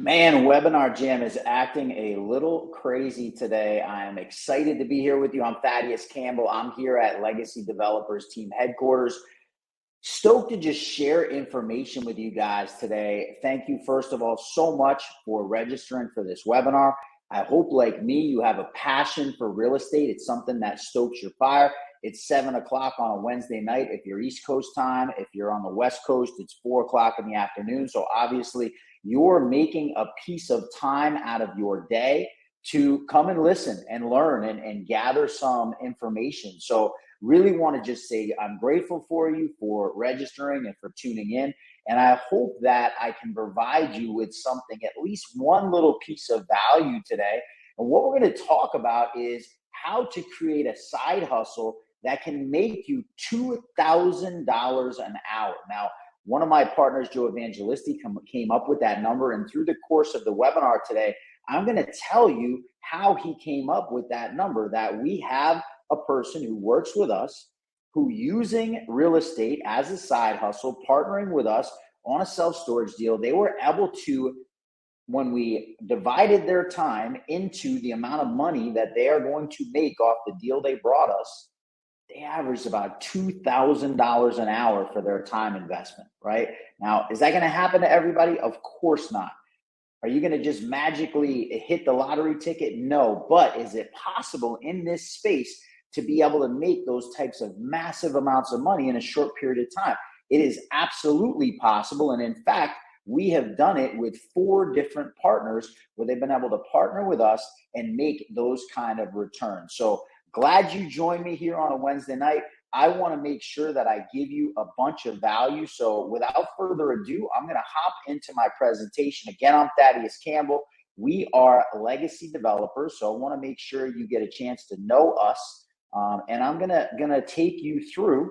Man, Webinar Jam is acting a little crazy today. I am excited to be here with you. I'm Thaddeus Campbell. I'm here at Legacy Developers Team Headquarters. Stoked to just share information with you guys today. Thank you, first of all, so much for registering for this webinar. I hope, like me, you have a passion for real estate. It's something that stokes your fire. It's 7 o'clock on a Wednesday night if you're East Coast time. If you're on the West Coast, it's 4 o'clock in the afternoon. So obviously, you're making a piece of time out of your day to come and listen and learn and gather some information. So really want to just say I'm grateful for you for registering and for tuning in. And I hope that I can provide you with something, at least one little piece of value today. And what we're going to talk about is how to create a side hustle that can make you $2,000 an hour. Now, one of my partners, Joe Evangelisti, came up with that number. And through the course of the webinar today, I'm going to tell you how he came up with that number, that we have a person who works with us, who using real estate as a side hustle, partnering with us on a self-storage deal, they were able to, when we divided their time into the amount of money that they are going to make off the deal they brought us, they averaged about $2,000 an hour for their time investment, right? Now, is that going to happen to everybody? Of course not. Are you going to just magically hit the lottery ticket? No. But is it possible in this space to be able to make those types of massive amounts of money in a short period of time? It is absolutely possible. And in fact, we have done it with 4 different partners where they've been able to partner with us and make those kind of returns. So glad you joined me here on a Wednesday night. I want to make sure that I give you a bunch of value. So without further ado, I'm going to hop into my presentation. Again, I'm Thaddeus Campbell. We are Legacy Developers, so I want to make sure you get a chance to know us. And I'm gonna take you through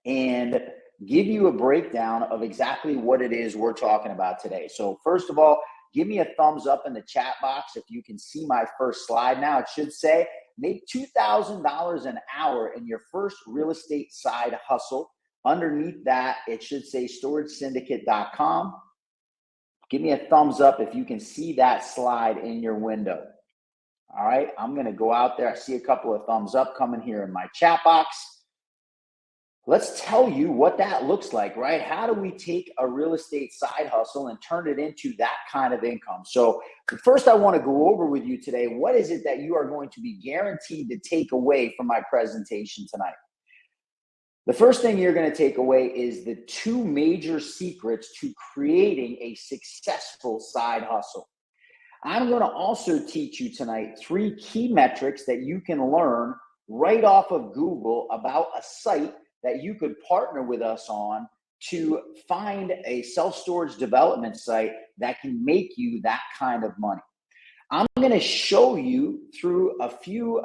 and give you a breakdown of exactly what it is we're talking about today. So first of all, give me a thumbs up in the chat box if you can see my first slide now. It should say, make $2,000 an hour in your first real estate side hustle. Underneath that, it should say storagesyndicate.com. Give me a thumbs up if you can see that slide in your window. All right, I'm going to go out there. I see a couple of thumbs up coming here in my chat box. Let's tell you what that looks like, right? How do we take a real estate side hustle and turn it into that kind of income? So first, I want to go over with you today, what is it that you are going to be guaranteed to take away from my presentation tonight? The first thing you're going to take away is the 2 major secrets to creating a successful side hustle. I'm going to also teach you tonight 3 key metrics that you can learn right off of Google about a site that you could partner with us on to find a self-storage development site that can make you that kind of money. I'm going to show you through a few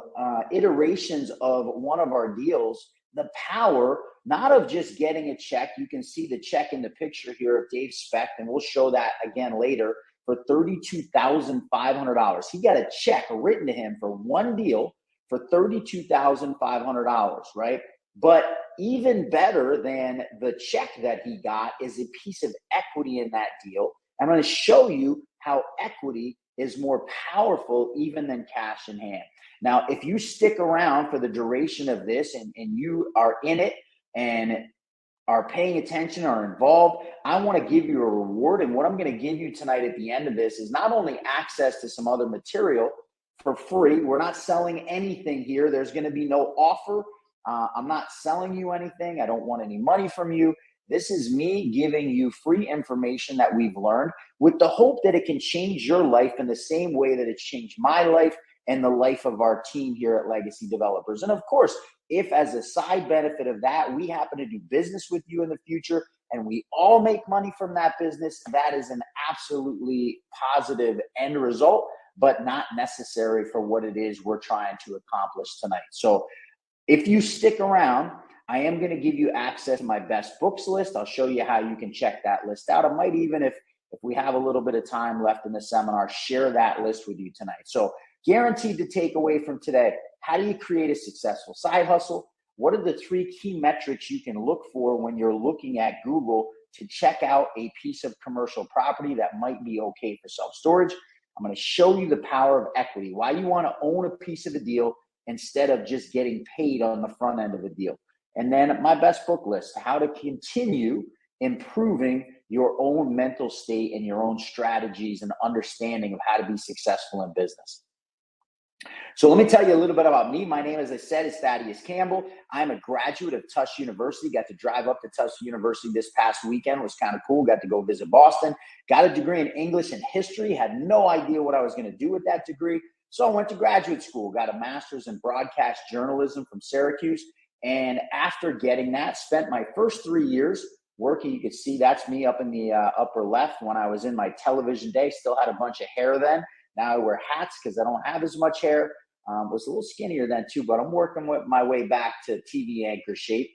iterations of one of our deals the power not of just getting a check. You can see the check in the picture here of Dave Specht, and we'll show that again later, for $32,500. He got a check written to him for one deal for $32,500, right? But even better than the check that he got is a piece of equity in that deal. I'm going to show you how equity is more powerful even than cash in hand. Now, if you stick around for the duration of this and you are in it and are paying attention, are involved, I want to give you a reward. And what I'm going to give you tonight at the end of this is not only access to some other material for free. We're not selling anything here. There's going to be no offer. I'm not selling you anything. I don't want any money from you. This is me giving you free information that we've learned with the hope that it can change your life in the same way that it's changed my life and the life of our team here at Legacy Developers. And of course, if as a side benefit of that, we happen to do business with you in the future and we all make money from that business, that is an absolutely positive end result, but not necessary for what it is we're trying to accomplish tonight. So if you stick around, I am going to give you access to my best books list. I'll show you how you can check that list out. I might even, if we have a little bit of time left in the seminar, share that list with you tonight. So guaranteed to take away from today, how do you create a successful side hustle? What are the 3 key metrics you can look for when you're looking at Google to check out a piece of commercial property that might be okay for self-storage. I'm going to show you the power of equity, why you want to own a piece of a deal instead of just getting paid on the front end of a deal. And then my best book list, how to continue improving your own mental state and your own strategies and understanding of how to be successful in business. So let me tell you a little bit about me. My name, as I said, is Thaddeus Campbell. I'm a graduate of Tufts University. Got to drive up to Tufts University this past weekend. It was kind of cool. Got to go visit Boston. Got a degree in English and history. Had no idea what I was going to do with that degree. So I went to graduate school. Got a master's in broadcast journalism from Syracuse. And after getting that, spent my first 3 years working. You can see that's me up in the upper left when I was in my television day. Still had a bunch of hair then. Now I wear hats because I don't have as much hair. Was a little skinnier then too, but I'm working with my way back to TV anchor shape.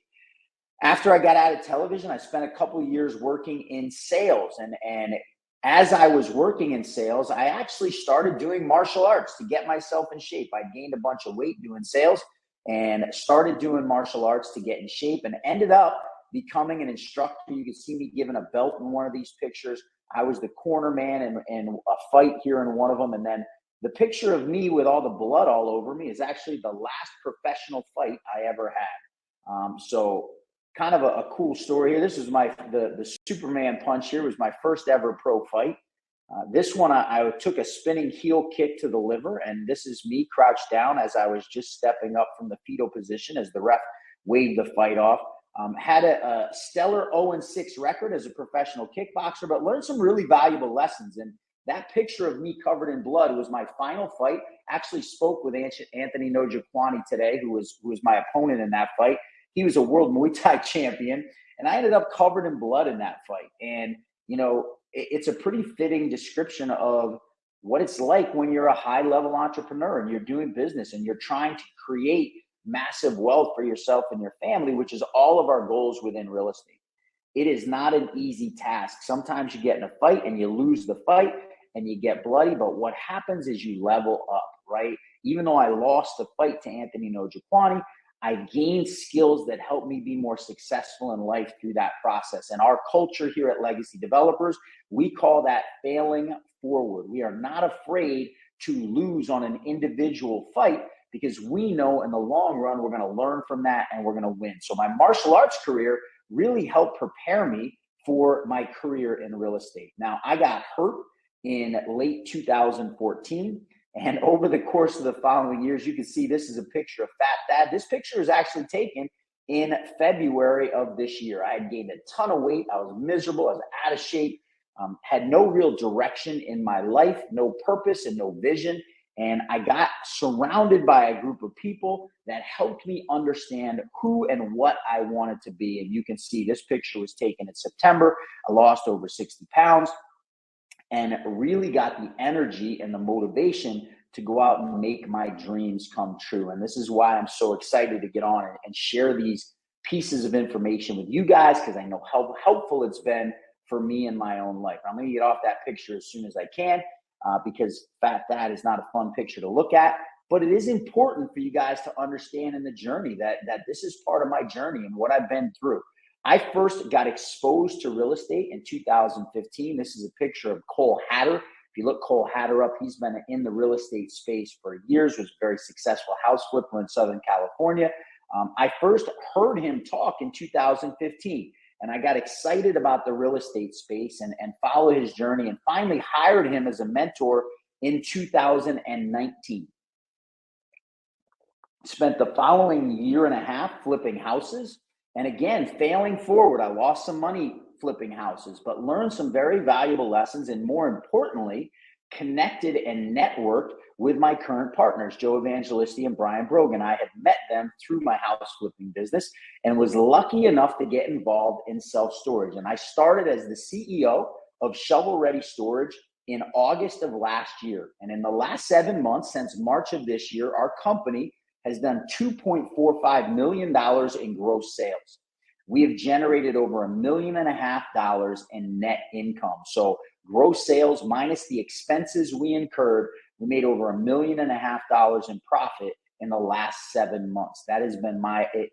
After I got out of television, I spent a couple of years working in sales. And as I was working in sales, I actually started doing martial arts to get myself in shape. I gained a bunch of weight doing sales and started doing martial arts to get in shape and ended up becoming an instructor. You can see me giving a belt in one of these pictures. I was the corner man in a fight here in one of them. And then the picture of me with all the blood all over me is actually the last professional fight I ever had. So kind of a cool story here. This is the Superman punch here was my first ever pro fight. This one, I took a spinning heel kick to the liver, and this is me crouched down as I was just stepping up from the fetal position as the ref waved the fight off. Had a stellar 0-6 record as a professional kickboxer, but learned some really valuable lessons. And that picture of me covered in blood was my final fight. Actually spoke with Anthony Njokuani today, who was my opponent in that fight. He was a world Muay Thai champion, and I ended up covered in blood in that fight. And, you know, it's a pretty fitting description of what it's like when you're a high-level entrepreneur and you're doing business and you're trying to create massive wealth for yourself and your family, which is all of our goals within real estate. It is not an easy task. Sometimes you get in a fight and you lose the fight and you get bloody, but what happens is you level up, right? Even though I lost the fight to Anthony Njokuani, I gained skills that helped me be more successful in life through that process. And our culture here at Legacy Developers, we call that failing forward. We are not afraid to lose on an individual fight because we know in the long run, we're going to learn from that and we're going to win. So my martial arts career really helped prepare me for my career in real estate. Now, I got hurt in late 2014. And over the course of the following years, you can see this is a picture of Fat Thad. This picture is actually taken in February of this year. I had gained a ton of weight. I was miserable. I was out of shape, had no real direction in my life, no purpose and no vision. And I got surrounded by a group of people that helped me understand who and what I wanted to be. And you can see this picture was taken in September. I lost over 60 pounds. And really got the energy and the motivation to go out and make my dreams come true. And this is why I'm so excited to get on and share these pieces of information with you guys, because I know how helpful it's been for me in my own life. I'm going to get off that picture as soon as I can because Fat Thad is not a fun picture to look at. But it is important for you guys to understand in the journey that this is part of my journey and what I've been through. I first got exposed to real estate in 2015. This is a picture of Cole Hatter. If you look Cole Hatter up, he's been in the real estate space for years, was a very successful house flipper in Southern California. I first heard him talk in 2015, and I got excited about the real estate space and followed his journey and finally hired him as a mentor in 2019. Spent the following year and a half flipping houses. And again, failing forward, I lost some money flipping houses, but learned some very valuable lessons. And more importantly, connected and networked with my current partners, Joe Evangelisti and Brian Brogan. I had met them through my house flipping business and was lucky enough to get involved in self-storage. And I started as the CEO of Shovel Ready Storage in August of last year. And in the last 7 months, since March of this year, our company has done $2.45 million in gross sales. We have generated over $1.5 million in net income. So gross sales minus the expenses we incurred, we made over $1.5 million in profit in the last 7 months. That has been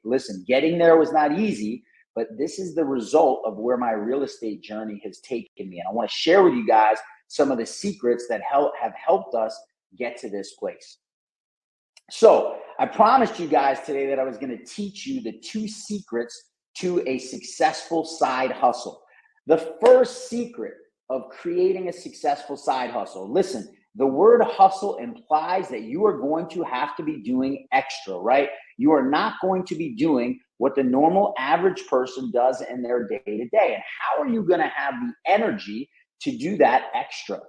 listen, getting there was not easy, but this is the result of where my real estate journey has taken me. And I want to share with you guys some of the secrets that have helped us get to this place. So I promised you guys today that I was going to teach you the 2 secrets to a successful side hustle. The first secret of creating a successful side hustle. Listen, the word hustle implies that you are going to have to be doing extra, right? You are not going to be doing what the normal average person does in their day-to-day. And how are you going to have the energy to do that extra?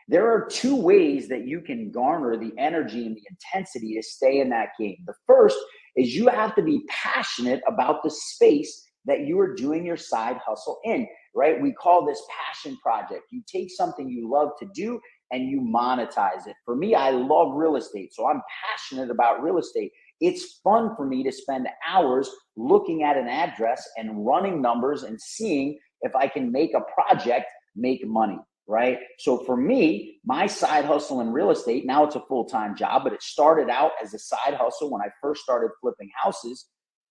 There are 2 ways that you can garner the energy and the intensity to stay in that game. The first is you have to be passionate about the space that you are doing your side hustle in, right? We call this passion project. You take something you love to do and you monetize it. For me, I love real estate, so I'm passionate about real estate. It's fun for me to spend hours looking at an address and running numbers and seeing if I can make a project make money, right? So for me, my side hustle in real estate, now it's a full-time job, but it started out as a side hustle when I first started flipping houses.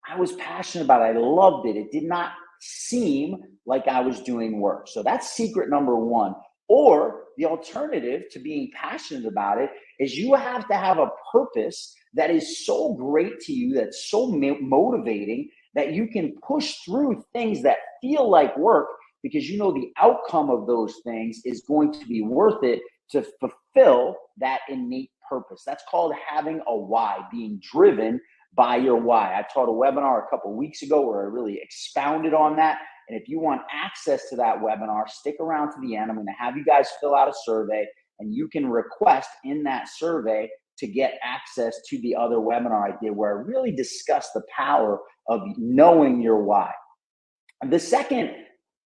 I was passionate about it. I loved it. It did not seem like I was doing work. So that's secret number 1. Or the alternative to being passionate about it is you have to have a purpose that is so great to you, that's so motivating that you can push through things that feel like work because you know the outcome of those things is going to be worth it to fulfill that innate purpose. That's called having a why, being driven by your why. I taught a webinar a couple of weeks ago where I really expounded on that. And if you want access to that webinar, stick around to the end. I'm going to have you guys fill out a survey, and you can request in that survey to get access to the other webinar I did where I really discussed the power of knowing your why. The second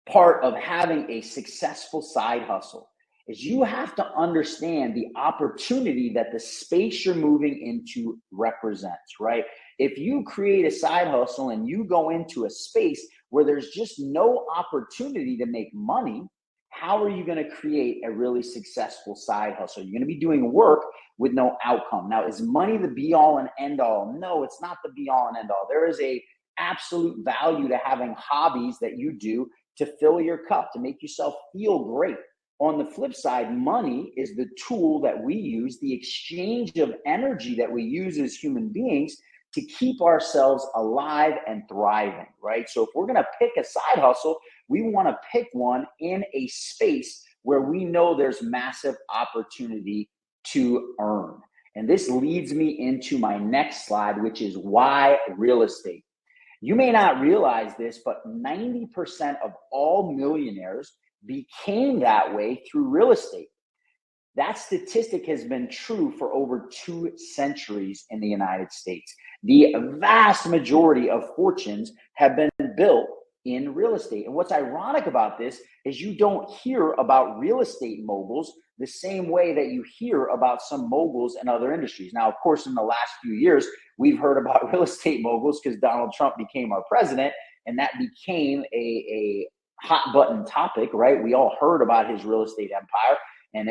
part of having a successful side hustle is you have to understand the opportunity that the space you're moving into represents, right? If you create a side hustle and you go into a space where there's just no opportunity to make money, how are you going to create a really successful side hustle? You're going to be doing work with no outcome. Now, is money the be all and end all? No, it's not the be all and end all. There is a absolute value to having hobbies that you do to fill your cup, to make yourself feel great. On the flip side, money is the tool that we use, the exchange of energy that we use as human beings to keep ourselves alive and thriving, right? So if we're going to pick a side hustle, we want to pick one in a space where we know there's massive opportunity to earn. And this leads me into my next slide, which is why real estate. You may not realize this, but 90% of all millionaires became that way through real estate. That statistic has been true for over 2 centuries in the United States. The vast majority of fortunes have been built in real estate. And what's ironic about this is you don't hear about real estate moguls the same way that you hear about some moguls in other industries. Now, of course, in the last few years, we've heard about real estate moguls because Donald Trump became our president, and that became a hot button topic, right? We all heard about his real estate empire, and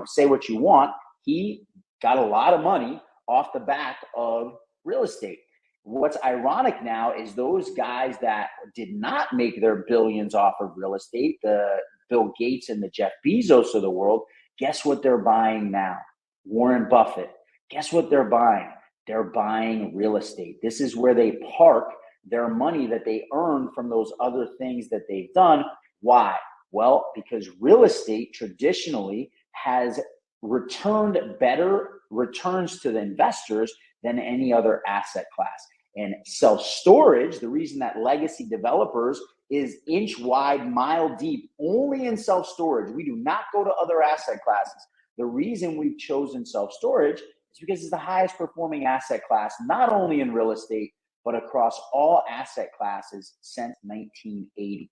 say what you want, he got a lot of money off the back of real estate. What's ironic now is those guys that did not make their billions off of real estate, the Bill Gates and the Jeff Bezos of the world, guess what they're buying now? Warren Buffett. Guess what they're buying? They're buying real estate. This is where they park their money that they earn from those other things that they've done. Why? Well, because real estate traditionally has returned better returns to the investors than any other asset class. And self-storage, the reason that legacy developers is inch wide, mile deep, only in self-storage. We do not go to other asset classes. The reason we've chosen self-storage is because it's the highest performing asset class, not only in real estate, but across all asset classes since 1980.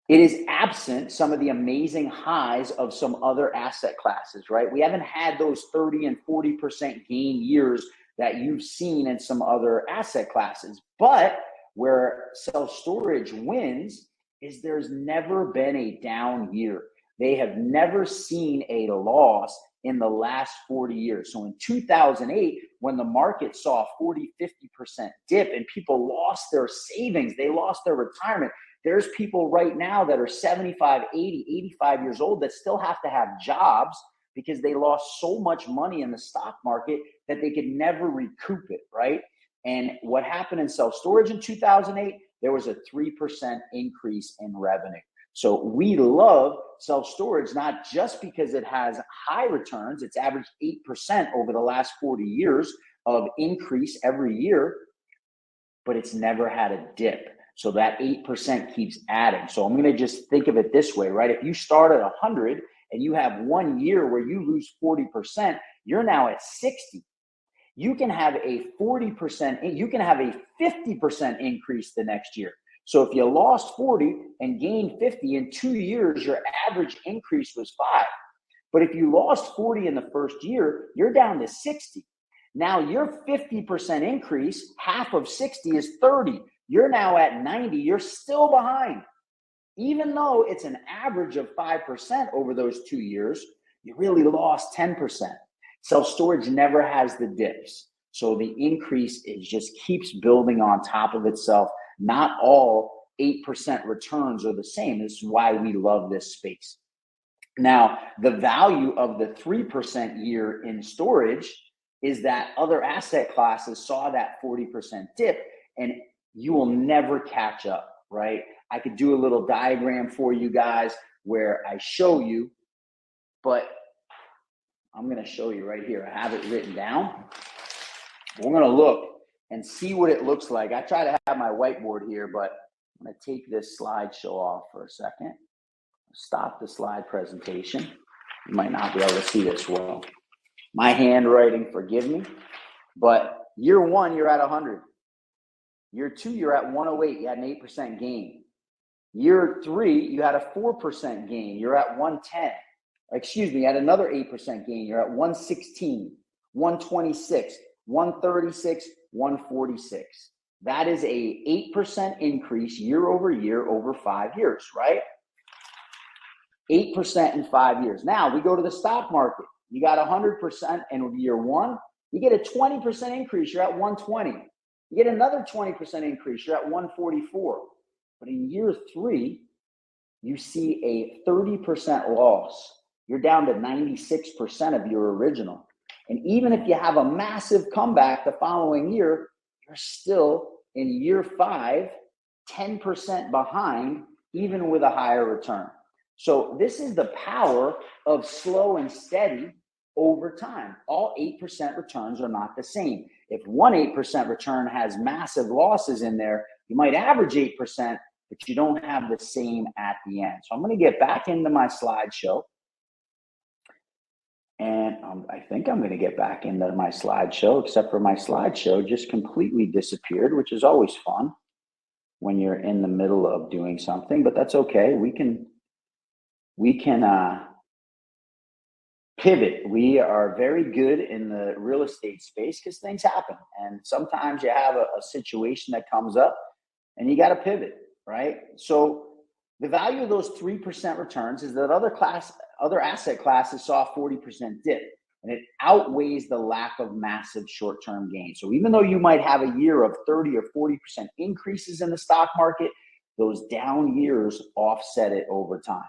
It is absent some of the amazing highs of some other asset classes, right? We haven't had those 30 and 40% gain years that you've seen in some other asset classes. But where self-storage wins is there's never been a down year. They have never seen a loss in the last 40 years. So in 2008, when the market saw a 40, 50% dip and people lost their savings, they lost their retirement. There's people right now that are 75, 80, 85 years old that still have to have jobs because they lost so much money in the stock market that they could never recoup it, right? And what happened in self-storage in 2008, there was a 3% increase in revenue. So we love self-storage, not just because it has high returns. It's averaged 8% over the last 40 years of increase every year, but it's never had a dip. So that 8% keeps adding. So I'm going to just think of it this way, right? If you start at 100 and you have 1 year where you lose 40%, you're now at 60. You can have a 40%, you can have a 50% increase the next year. So if you lost 40 and gained 50 in 2 years, your average increase was 5. But if you lost 40 in the first year, you're down to 60. Now your 50% increase, half of 60 is 30. You're now at 90. You're still behind. Even though it's an average of 5% over those 2 years, you really lost 10%. Self-storage never has the dips. So the increase just keeps building on top of itself. Not all 8% returns are the same. This is why we love this space. Now, the value of the 3% year in storage is that other asset classes saw that 40% dip, and you will never catch up, right? I could do a little diagram for you guys where I show you, but I'm going to show you right here. I have it written down. We're going to look and see what it looks like. I try to have my whiteboard here, but I'm going to take this slideshow off for a second. Stop the slide presentation. You might not be able to see this well. My handwriting, forgive me. But year 1, you're at 100. Year 2, you're at 108. You had an 8% gain. Year 3, you had a 4% gain. You're at 110. Excuse me, you had another 8% gain. You're at 116, 126, 136, 146. That is a 8% increase year over year over 5 years, right? 8% in 5 years. Now we go to the stock market. You got 100% in year 1. You get a 20% increase. You're at 120. You get another 20% increase. You're at 144. But in year 3, you see a 30% loss. You're down to 96% of your original. And even if you have a massive comeback the following year, you're still in year 5, 10% behind, even with a higher return. So this is the power of slow and steady over time. All 8% returns are not the same. If one 8% return has massive losses in there, you might average 8%, but you don't have the same at the end. So I'm going to get back into my slideshow. And I think I'm going to get back into my slideshow, except for my slideshow just completely disappeared, which is always fun when you're in the middle of doing something, but that's okay. We can pivot. We are very good in the real estate space because things happen. And sometimes you have a situation that comes up and you got to pivot, right? So the value of those 3% returns is that other asset classes saw a 40% dip, and it outweighs the lack of massive short-term gains. So even though you might have a year of 30 or 40% increases in the stock market, those down years offset it over time.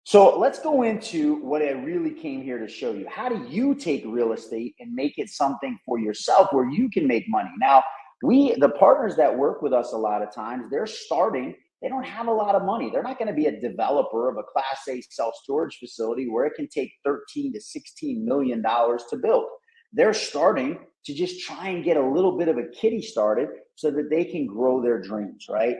So let's go into what I really came here to show you. How do you take real estate and make it something for yourself where you can make money? Now, the partners that work with us a lot of times, they're starting. They don't have a lot of money. They're not going to be a developer of a Class A self-storage facility where it can take $13 to $16 million to build. They're starting to just try and get a little bit of a kitty started so that they can grow their dreams, right?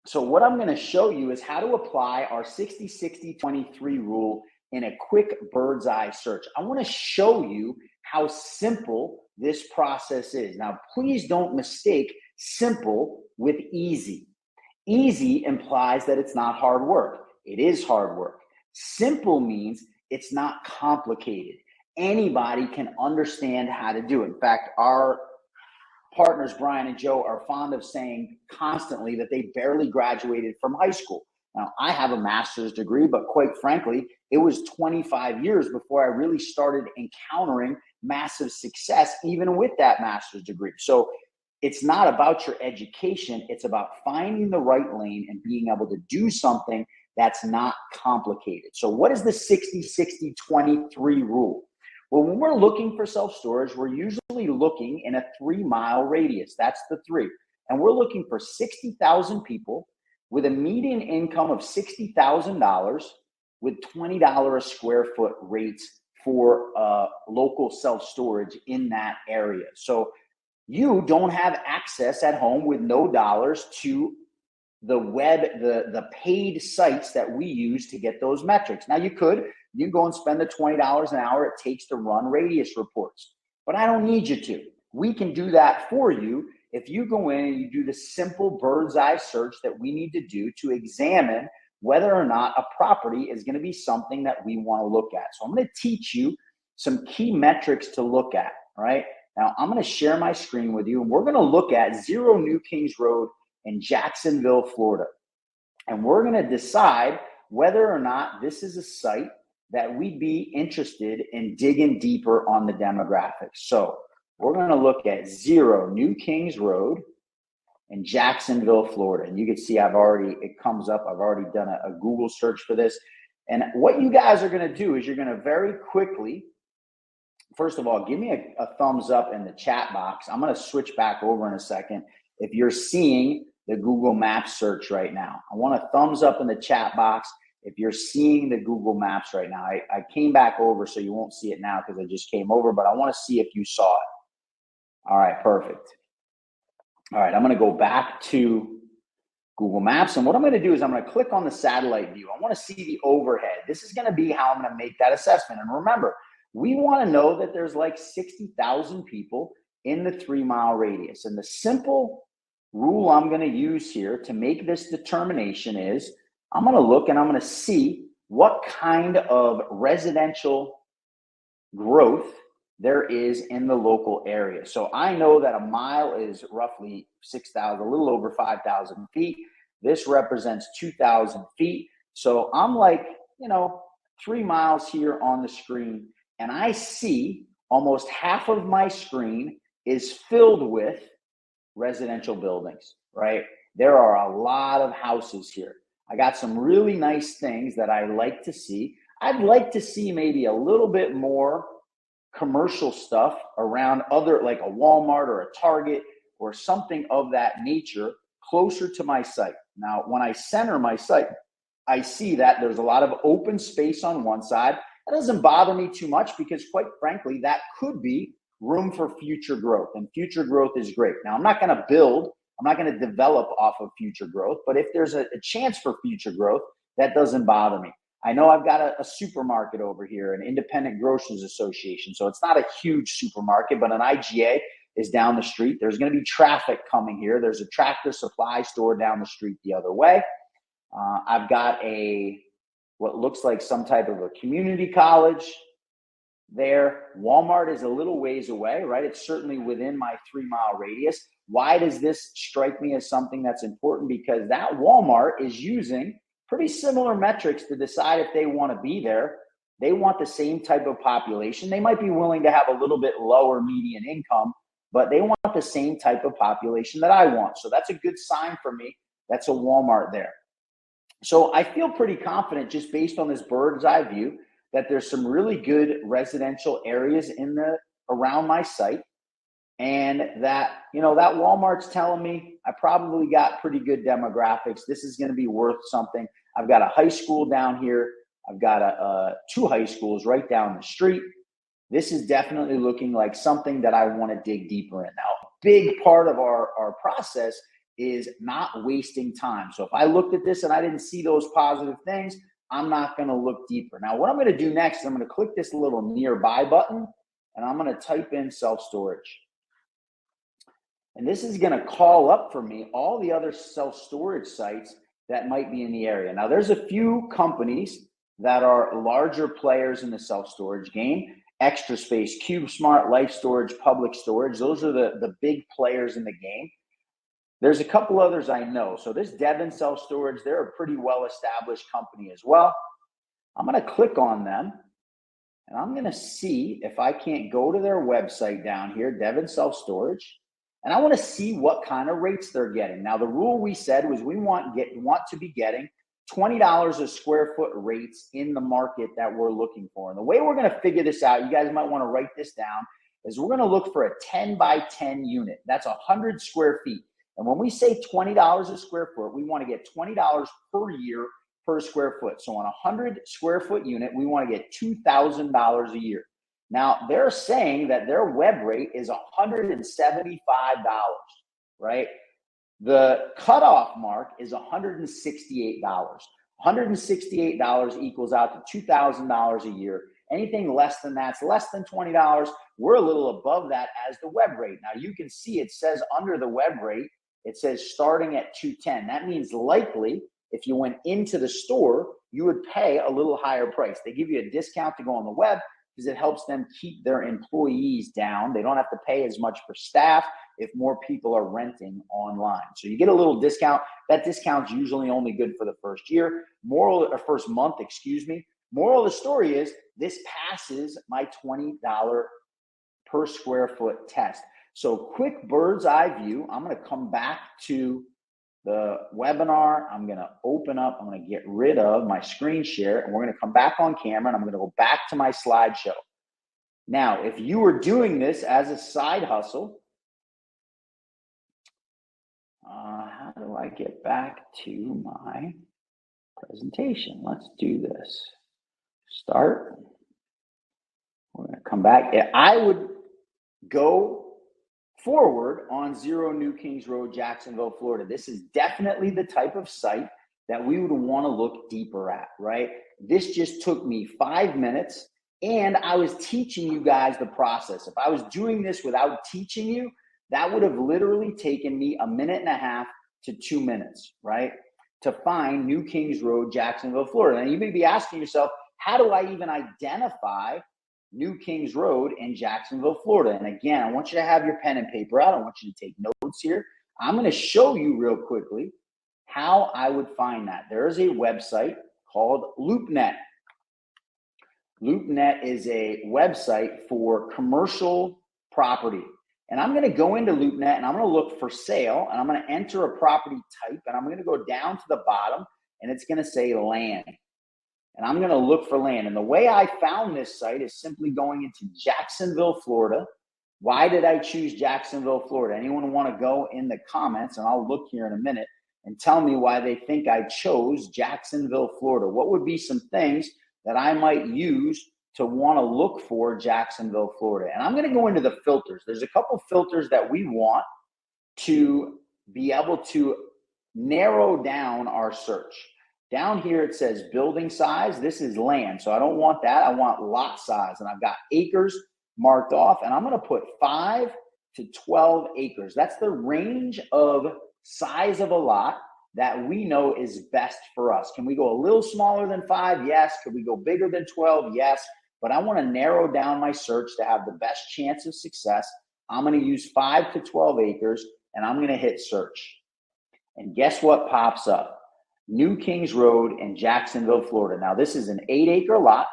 So what I'm going to show you is how to apply our 60-60-23 rule in a quick bird's eye search. I want to show you how simple this process is. Now, please don't mistake simple with easy. Easy implies that it's not hard work. It is hard work. Simple means it's not complicated. Anybody can understand how to do it. In fact, our partners, Brian and Joe, are fond of saying constantly that they barely graduated from high school. Now, I have a master's degree, but quite frankly, it was 25 years before I really started encountering massive success, even with that master's degree. So it's not about your education. It's about finding the right lane and being able to do something that's not complicated. So what is the 60-60-23 rule? Well, when we're looking for self-storage, we're usually looking in a 3-mile radius. That's the 3. And we're looking for 60,000 people with a median income of $60,000 with $20 a square foot rates for local self-storage in that area. So you don't have access at home with no dollars to the the paid sites that we use to get those metrics. Now you can go and spend the $20 an hour it takes to run radius reports, but I don't need you to. We can do that for you if you go in and you do the simple bird's eye search that we need to do to examine whether or not a property is going to be something that we want to look at. So I'm going to teach you some key metrics to look at, right? Now I'm going to share my screen with you, and we're going to look at 0 New Kings Road in Jacksonville, Florida. And we're going to decide whether or not this is a site that we'd be interested in digging deeper on the demographics. So we're going to look at 0 New Kings Road in Jacksonville, Florida. And you can see it comes up. I've already done a Google search for this. And what you guys are going to do is you're going to very quickly, first of all, give me a thumbs up in the chat box. I'm going to switch back over in a second. If you're seeing the Google Maps search right now, I want a thumbs up in the chat box if you're seeing the Google Maps right now. I came back over, so you won't see it now because I just came over, but I want to see if you saw it. All right, perfect. All right, I'm going to go back to Google Maps, and what I'm going to do is I'm going to click on the satellite view. I want to see the overhead. This is going to be how I'm going to make that assessment. And remember, we want to know that there's like 60,000 people in the 3-mile radius. And the simple rule I'm going to use here to make this determination is I'm going to look and I'm going to see what kind of residential growth there is in the local area. So I know that a mile is roughly 6,000, a little over 5,000 feet. This represents 2,000 feet. So I'm like, 3 miles here on the screen, and I see almost half of my screen is filled with residential buildings, right? There are a lot of houses here. I got some really nice things that I like to see. I'd like to see maybe a little bit more commercial stuff around other, like a Walmart or a Target or something of that nature closer to my site. Now, when I center my site, I see that there's a lot of open space on one side. That doesn't bother me too much because, quite frankly, that could be room for future growth, and future growth is great. Now, I'm not going to develop off of future growth, but if there's a chance for future growth, that doesn't bother me. I know I've got a supermarket over here, an independent grocers association. So it's not a huge supermarket, but an IGA is down the street. There's going to be traffic coming here. There's a Tractor Supply store down the street the other way. I've got what looks like some type of a community college there. Walmart is a little ways away, right? It's certainly within my 3-mile radius. Why does this strike me as something that's important? Because that Walmart is using pretty similar metrics to decide if they want to be there. They want the same type of population. They might be willing to have a little bit lower median income, but they want the same type of population that I want. So that's a good sign for me. That's a Walmart there. So I feel pretty confident just based on this bird's eye view that there's some really good residential areas around my site. And that Walmart's telling me I probably got pretty good demographics. This is going to be worth something. I've got a high school down here. I've got 2 high schools right down the street. This is definitely looking like something that I want to dig deeper in. Now, a big part of our process is not wasting time. So if I looked at this and I didn't see those positive things, I'm not going to look deeper. Now, what I'm going to do next is I'm going to click this little nearby button, and I'm going to type in self-storage. And this is going to call up for me all the other self-storage sites that might be in the area. Now, there's a few companies that are larger players in the self-storage game. Extra Space, CubeSmart, Life Storage, Public Storage. Those are the big players in the game. There's a couple others I know. So this Devon Self Storage, they're a pretty well-established company as well. I'm going to click on them, and I'm going to see if I can't go to their website down here, Devon Self Storage, and I want to see what kind of rates they're getting. Now, the rule we said was we want to be getting $20 a square foot rates in the market that we're looking for. And the way we're going to figure this out, you guys might want to write this down, is we're going to look for a 10 by 10 unit. That's 100 square feet. And when we say $20 a square foot, we want to get $20 per year per square foot. So on a 100 square foot unit, we want to get $2,000 a year. Now, they're saying that their web rate is $175, right? The cutoff mark is $168. $168 equals out to $2,000 a year. Anything less than that's less than $20. We're a little above that as the web rate. Now, you can see it says under the web rate, it says starting at $210. That means likely if you went into the store, you would pay a little higher price. They give you a discount to go on the web because it helps them keep their employees down. They don't have to pay as much for staff if more people are renting online. So you get a little discount. That discount's usually only good for the first year. First month, excuse me. Moral of the story is this passes my $20 per square foot test. So quick bird's eye view. I'm going to come back to the webinar. I'm going to open up. I'm going to get rid of my screen share, and we're going to come back on camera, and I'm going to go back to my slideshow. Now, if you were doing this as a side hustle, how do I get back to my presentation? Let's do this. Start. We're going to come back. I would go forward on 0 New Kings Road, Jacksonville, Florida. This is definitely the type of site that we would want to look deeper at, right? This just took me 5 minutes, and I was teaching you guys the process. If I was doing this without teaching you, that would have literally taken me 1.5 minutes to 2 minutes, right? To find New Kings Road, Jacksonville, Florida. And you may be asking yourself, how do I even identify New Kings Road in Jacksonville, Florida? And again, I want you to have your pen and paper out. I want you to take notes here. I'm going to show you real quickly how I would find that. There is a website called LoopNet. LoopNet is a website for commercial property. And I'm going to go into LoopNet and I'm going to look for sale, and I'm going to enter a property type, and I'm going to go down to the bottom, and it's going to say land. And I'm going to look for land. And the way I found this site is simply going into Jacksonville, Florida. Why did I choose Jacksonville, Florida? Anyone want to go in the comments, and I'll look here in a minute, and tell me why they think I chose Jacksonville, Florida? What would be some things that I might use to want to look for Jacksonville, Florida? And I'm going to go into the filters. There's a couple filters that we want to be able to narrow down our search. Down here, it says building size. This is land, so I don't want that. I want lot size, and I've got acres marked off, and I'm going to put 5 to 12 acres. That's the range of size of a lot that we know is best for us. Can we go a little smaller than 5? Yes. Could we go bigger than 12? Yes. But I want to narrow down my search to have the best chance of success. I'm going to use 5 to 12 acres, and I'm going to hit search. And guess what pops up? New Kings Road in Jacksonville, Florida. Now, this is an 8-acre lot.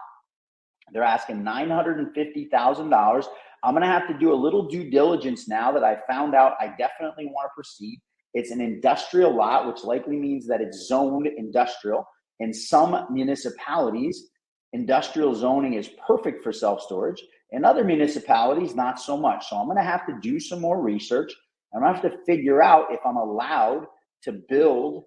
They're asking $950,000. I'm going to have to do a little due diligence now that I found out I definitely want to proceed. It's an industrial lot, which likely means that it's zoned industrial. In some municipalities, industrial zoning is perfect for self-storage. In other municipalities, not so much. So I'm going to have to do some more research. I'm going to have to figure out if I'm allowed to build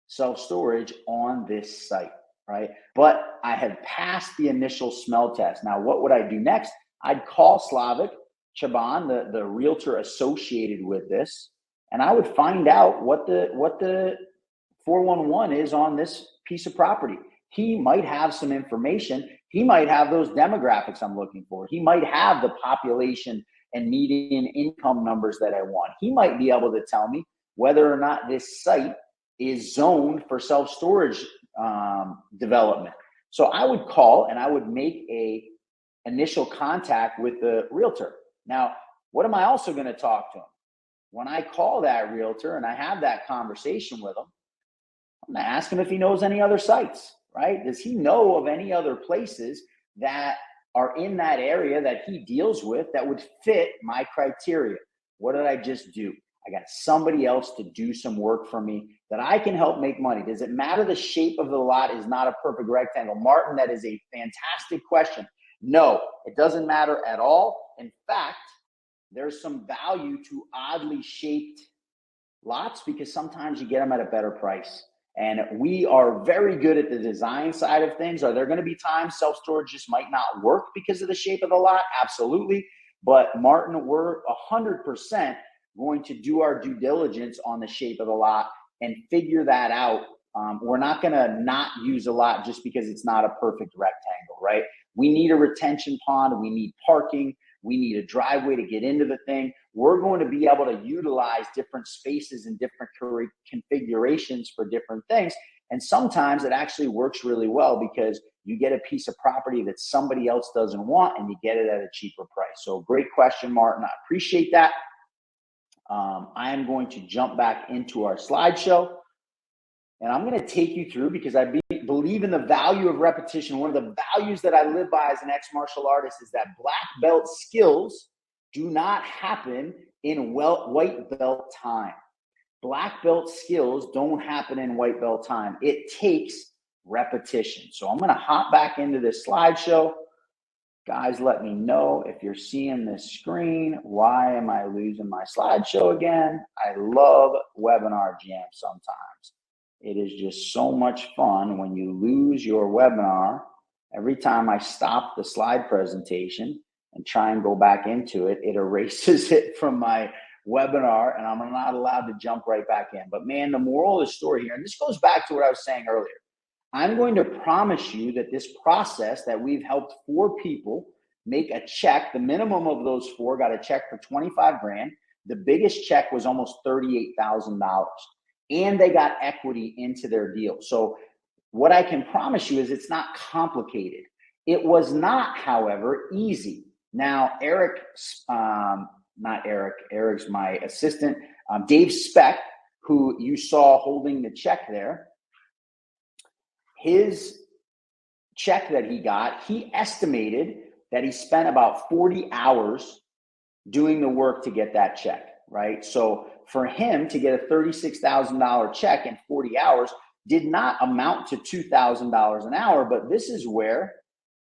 self-storage on this site, right? But I have passed the initial smell test. Now, what would I do next? I'd call Slavik Chaban, the realtor associated with this, and I would find out what the 411 is on this piece of property. He might have some information. He might have those demographics I'm looking for. He might have the population and median income numbers that I want. He might be able to tell me whether or not this site is zoned for self-storage development. So I would call and I would make a initial contact with the realtor. Now, what am I also going to talk to him? When I call that realtor and I have that conversation with him, I'm going to ask him if he knows any other sites. right? Does he know of any other places that are in that area that he deals with that would fit my criteria? What did I just do? I got somebody else to do some work for me that I can help make money. Does it matter the shape of the lot is not a perfect rectangle? Martin, that is a fantastic question. No, it doesn't matter at all. In fact, there's some value to oddly shaped lots because sometimes you get them at a better price. And we are very good at the design side of things. Are there going to be times self-storage just might not work because of the shape of the lot? Absolutely. But Martin, we're 100% going to do our due diligence on the shape of the lot and figure that out. We're not going to not use a lot just because it's not a perfect rectangle, right? We need a retention pond. We need parking. We need a driveway to get into the thing. We're going to be able to utilize different spaces and different configurations for different things. And sometimes it actually works really well because you get a piece of property that somebody else doesn't want and you get it at a cheaper price. So great question, Martin. I appreciate that. I am going to jump back into our slideshow. And I'm going to take you through because I believe in the value of repetition. One of the values that I live by as an ex-martial artist is that black belt skills do not happen in white belt time. Black belt skills don't happen in white belt time. It takes repetition. So I'm going to hop back into this slideshow. Guys, let me know if you're seeing this screen. Why am I losing my slideshow again? I love Webinar Jam sometimes. It is just so much fun when you lose your webinar. Every time I stop the slide presentation and try and go back into it, it erases it from my webinar and I'm not allowed to jump right back in. But man, the moral of the story here, and this goes back to what I was saying earlier, I'm going to promise you that this process that we've helped 4 people make a check, the minimum of those 4 got a check for 25 grand. The biggest check was almost $38,000. And they got equity into their deal. So what I can promise you is it's not complicated. It was not, however, easy. Now, Eric's my assistant, Dave Speck, who you saw holding the check there, his check that he got, he estimated that he spent about 40 hours doing the work to get that check, right? So for him to get a $36,000 check in 40 hours did not amount to $2,000 an hour, but this is where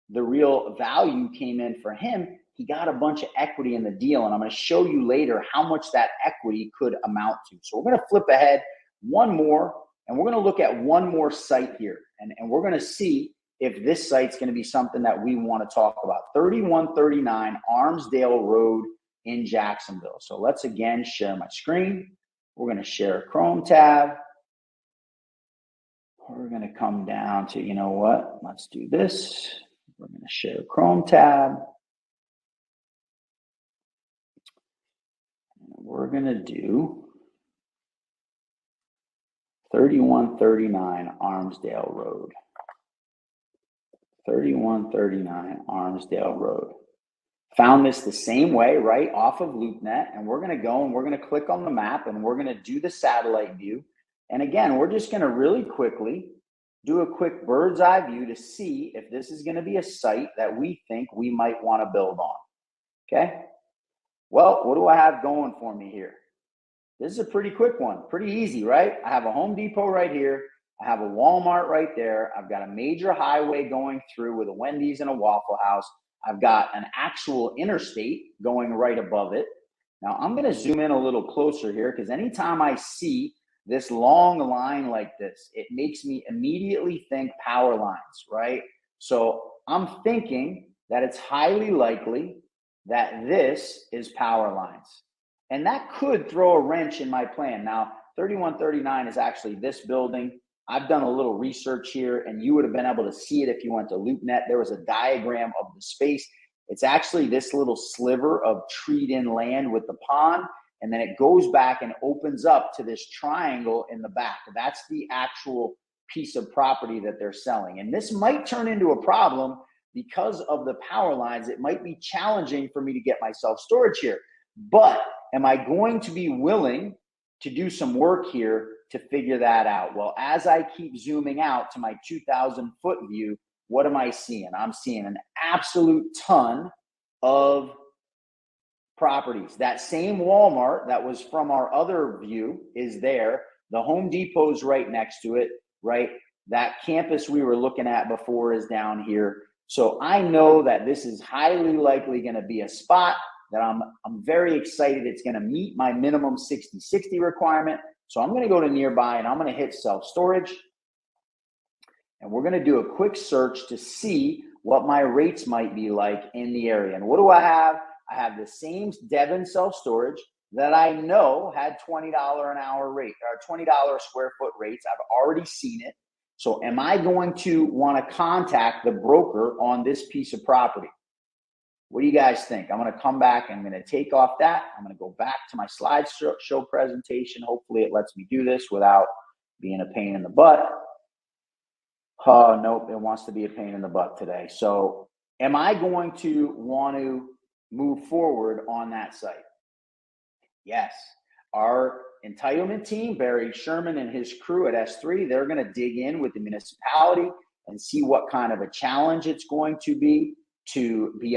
the real value came in for him. He got a bunch of equity in the deal, and I'm going to show you later how much that equity could amount to. So we're going to flip ahead one more, and we're going to look at one more site here, and we're going to see if this site's going to be something that we want to talk about. 3139 Armsdale Road in Jacksonville. So let's again share my screen. We're going to share a Chrome tab. We're going to come down to, you know what? Let's do this. We're going to share a Chrome tab. We're going to do 3139 Armsdale Road. 3139 Armsdale Road. Found this the same way, right, off of LoopNet, and we're going to go and we're going to click on the map and we're going to do the satellite view. And again, we're just going to really quickly do a quick bird's eye view to see if this is going to be a site that we think we might want to build on. Okay. Well, what do I have going for me here? This is a pretty quick one, pretty easy, right? I have a Home Depot right here. I have a Walmart right there. I've got a major highway going through with a Wendy's and a Waffle House. I've got an actual interstate going right above it. Now I'm going to zoom in a little closer here because anytime I see this long line like this, it makes me immediately think power lines, right? So I'm thinking that it's highly likely that this is power lines. And that could throw a wrench in my plan. Now, 3139 is actually this building. I've done a little research here, and you would have been able to see it if you went to LoopNet. There was a diagram of the space. It's actually this little sliver of treed-in land with the pond, and then it goes back and opens up to this triangle in the back. That's the actual piece of property that they're selling. And this might turn into a problem because of the power lines. It might be challenging for me to get my self-storage here. But am I going to be willing to do some work here to figure that out? Well, as I keep zooming out to my 2,000-foot view, what am I seeing? I'm seeing an absolute ton of properties. That same Walmart that was from our other view is there. The Home Depot's right next to it, right? That campus we were looking at before is down here. So I know that this is highly likely going to be a spot that I'm very excited it's going to meet my minimum 60/60 requirement. So I'm going to go to nearby and I'm going to hit self-storage. And we're going to do a quick search to see what my rates might be like in the area. And what do I have? I have the same Devon self-storage that I know had $20 an hour rate or $20 square foot rates. I've already seen it. So am I going to want to contact the broker on this piece of property? What do you guys think? I'm going to come back. I'm going to take off that. I'm going to go back to my slideshow presentation. Hopefully it lets me do this without being a pain in the butt. Oh, nope, it wants to be a pain in the butt today. So am I going to want to move forward on that site? Yes. Our entitlement team, Barry Sherman and his crew at S3, they're going to dig in with the municipality and see what kind of a challenge it's going to be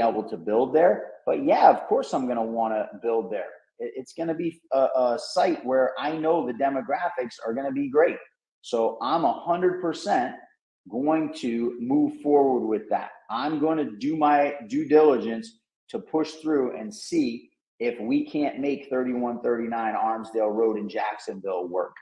able to build there. But yeah, of course I'm going to want to build there. It's going to be a site where I know the demographics are going to be great. So I'm 100% going to move forward with that. I'm going to do my due diligence to push through and see if we can't make 3139 Armsdale Road in Jacksonville work.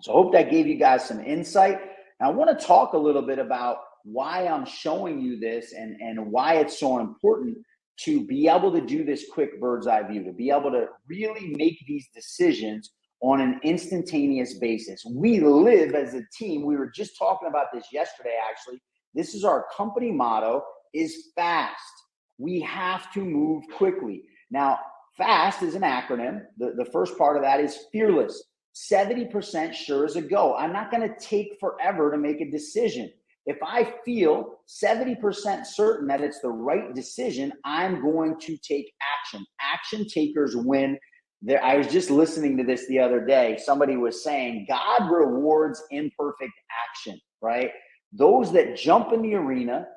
So I hope that gave you guys some insight. Now I want to talk a little bit about why I'm showing you this and why it's so important to be able to do this quick bird's eye view, to be able to really make these decisions on an instantaneous basis. We live as a team. We were just talking about this yesterday, actually. This is our company motto, is FAST. We have to move quickly. Now, FAST is an acronym. The first part of that is fearless. 70% sure as a go. I'm not going to take forever to make a decision. If I feel 70% certain that it's the right decision, I'm going to take action. Action takers win. I was just listening to this the other day. Somebody was saying God rewards imperfect action, right? Those that jump in the arena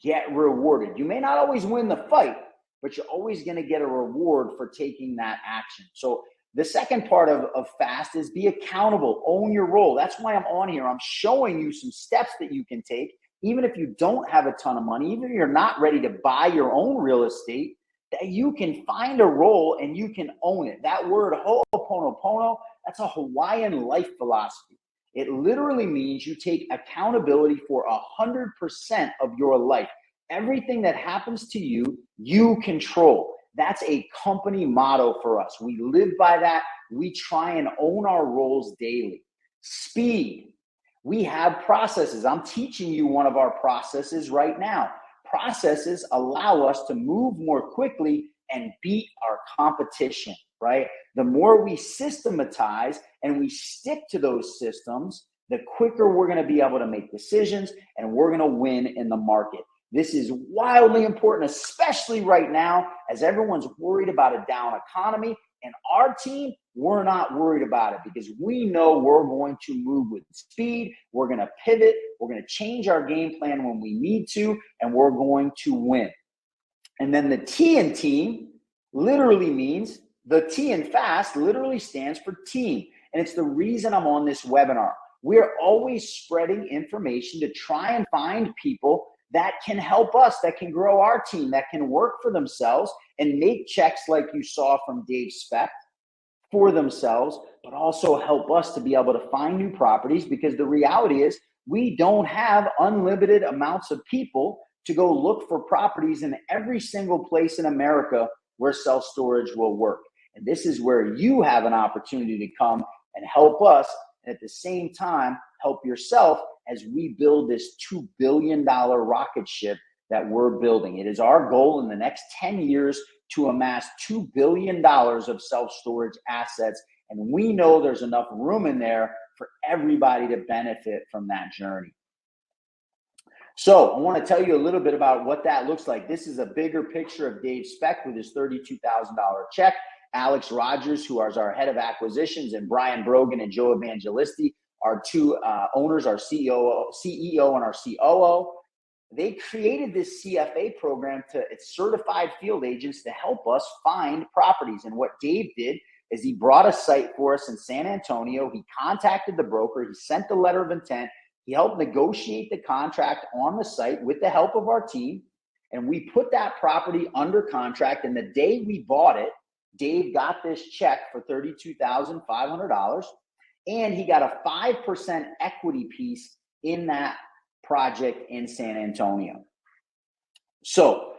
get rewarded. You may not always win the fight, but you're always going to get a reward for taking that action. So the second part of FAST is be accountable, own your role. That's why I'm on here. I'm showing you some steps that you can take, even if you don't have a ton of money, even if you're not ready to buy your own real estate, that you can find a role and you can own it. That word ho'oponopono, that's a Hawaiian life philosophy. It literally means you take accountability for 100% of your life. Everything that happens to you, you control. That's a company motto for us. We live by that. We try and own our roles daily. Speed. We have processes. I'm teaching you one of our processes right now. Processes allow us to move more quickly and beat our competition, right? The more we systematize and we stick to those systems, the quicker we're going to be able to make decisions and we're going to win in the market. This is wildly important, especially right now, as everyone's worried about a down economy. And our team, we're not worried about it because we know we're going to move with speed. We're going to pivot. We're going to change our game plan when we need to, and we're going to win. And then the T in team literally means, the T in FAST literally stands for team. And it's the reason I'm on this webinar. We're always spreading information to try and find people that can help us, that can grow our team, that can work for themselves and make checks like you saw from Dave Specht for themselves, but also help us to be able to find new properties, because the reality is we don't have unlimited amounts of people to go look for properties in every single place in America where self-storage will work. And this is where you have an opportunity to come and help us, and at the same time, help yourself as we build this $2 billion rocket ship that we're building. It is our goal in the next 10 years to amass $2 billion of self-storage assets. And we know there's enough room in there for everybody to benefit from that journey. So I want to tell you a little bit about what that looks like. This is a bigger picture of Dave Specht with his $32,000 check. Alex Rogers, who is our head of acquisitions, and Brian Brogan and Joe Evangelisti, our two owners, our CEO and our COO. They created this CFA program it's certified field agents to help us find properties. And what Dave did is he brought a site for us in San Antonio. He contacted the broker. He sent the letter of intent. He helped negotiate the contract on the site with the help of our team. And we put that property under contract. And the day we bought it, Dave got this check for $32,500. And he got a 5% equity piece in that project in San Antonio. So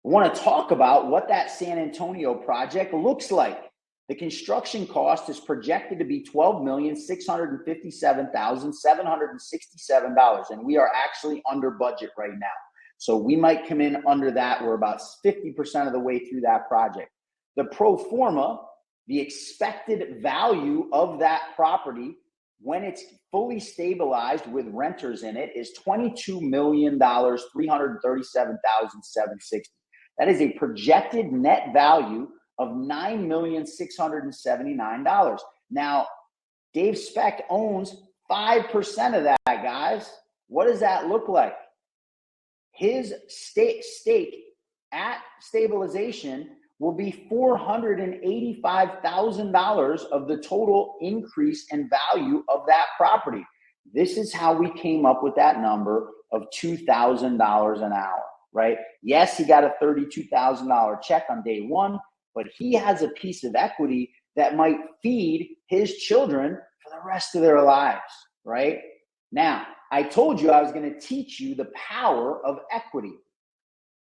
I want to talk about what that San Antonio project looks like. The construction cost is projected to be $12,657,767, and we are actually under budget right now. So we might come in under that. We're about 50% of the way through that project. The pro forma, the expected value of that property when it's fully stabilized with renters in it is $22,337,760. That is a projected net value of $9,679,000. Now, Dave Specht owns 5% of that, guys. What does that look like? His stake at stabilization will be $485,000 of the total increase in value of that property. This is how we came up with that number of $2,000 an hour, right? Yes, he got a $32,000 check on day one, but he has a piece of equity that might feed his children for the rest of their lives, right? Now, I told you I was going to teach you the power of equity.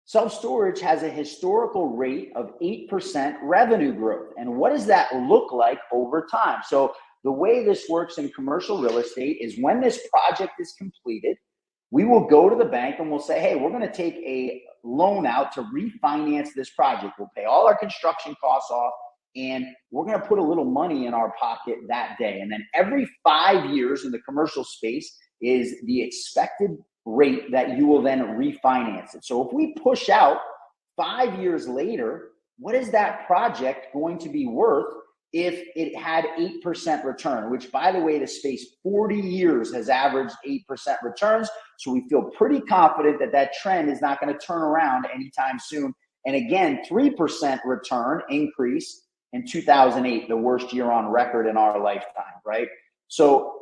Self-storage has a historical rate of 8% revenue growth. And what does that look like over time? So the way this works in commercial real estate is when this project is completed, we will go to the bank and we'll say, hey, we're going to take a loan out to refinance this project. We'll pay all our construction costs off, and we're going to put a little money in our pocket that day. And then every 5 years in the commercial space is the expected rate that you will then refinance it. So if we push out 5 years later, what is that project going to be worth if it had 8% return, which, by the way, the space 40 years has averaged 8% returns. So we feel pretty confident that that trend is not going to turn around anytime soon. And again, 3% return increase in 2008, the worst year on record in our lifetime, right? So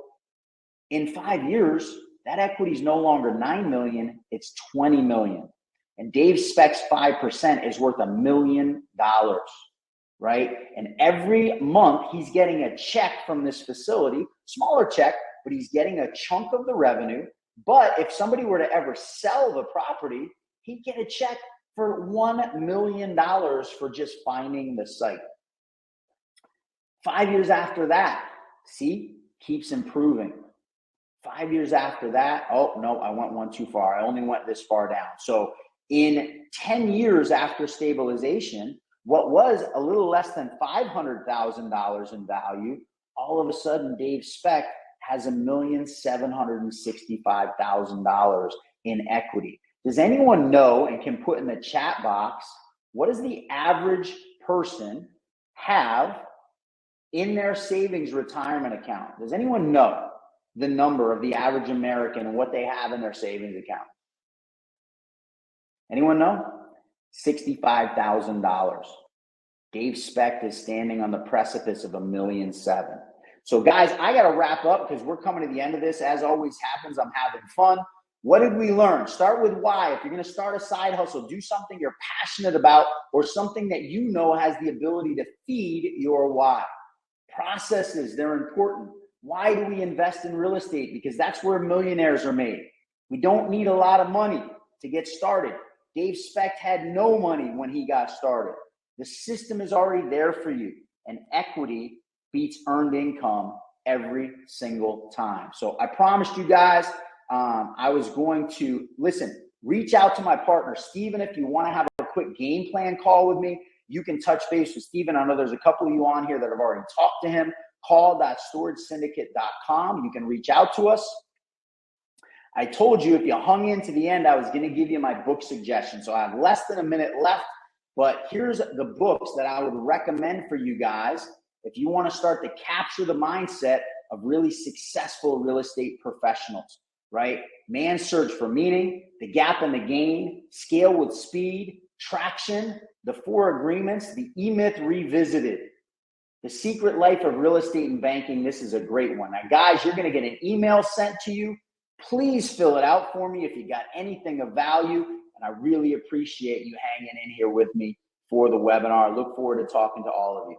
in 5 years, that equity is no longer $9 million, it's $20 million. And Dave Specht's 5% is worth $1 million, right? And every month he's getting a check from this facility, smaller check, but he's getting a chunk of the revenue. But if somebody were to ever sell the property, he'd get a check for $1 million for just finding the site. 5 years after that, see, keeps improving. 5 years after that, oh, no, I went one too far. I only went this far down. So in 10 years after stabilization, what was a little less than $500,000 in value, all of a sudden Dave Specht has $1,765,000 in equity. Does anyone know and can put in the chat box, what does the average person have in their savings retirement account? Does anyone know the number of the average American and what they have in their savings account? Anyone know? $65,000. Dave Specht is standing on the precipice of $1.7 million. So guys, I got to wrap up because we're coming to the end of this. As always happens, I'm having fun. What did we learn? Start with why. If you're going to start a side hustle, do something you're passionate about or something that you know has the ability to feed your why. Processes, they're important. Why do we invest in real estate? Because that's where millionaires are made. We don't need a lot of money to get started. Dave Specht had no money when he got started. The system is already there for you, and equity beats earned income every single time. So I promised you guys I was going to, reach out to my partner, Steven, if you want to have a quick game plan call with me. You can touch base with Steven. I know there's a couple of you on here that have already talked to him. Call.storagesyndicate.com. You can reach out to us. I told you if you hung in to the end, I was going to give you my book suggestion. So I have less than a minute left. But here's the books that I would recommend for you guys if you want to start to capture the mindset of really successful real estate professionals, right? Man's Search for Meaning, The Gap and the Gain, Scale with Speed, Traction, The Four Agreements, The E-Myth Revisited, The Secret Life of Real Estate and Banking. This is a great one. Now, guys, you're going to get an email sent to you. Please fill it out for me if you got anything of value. And I really appreciate you hanging in here with me for the webinar. I look forward to talking to all of you.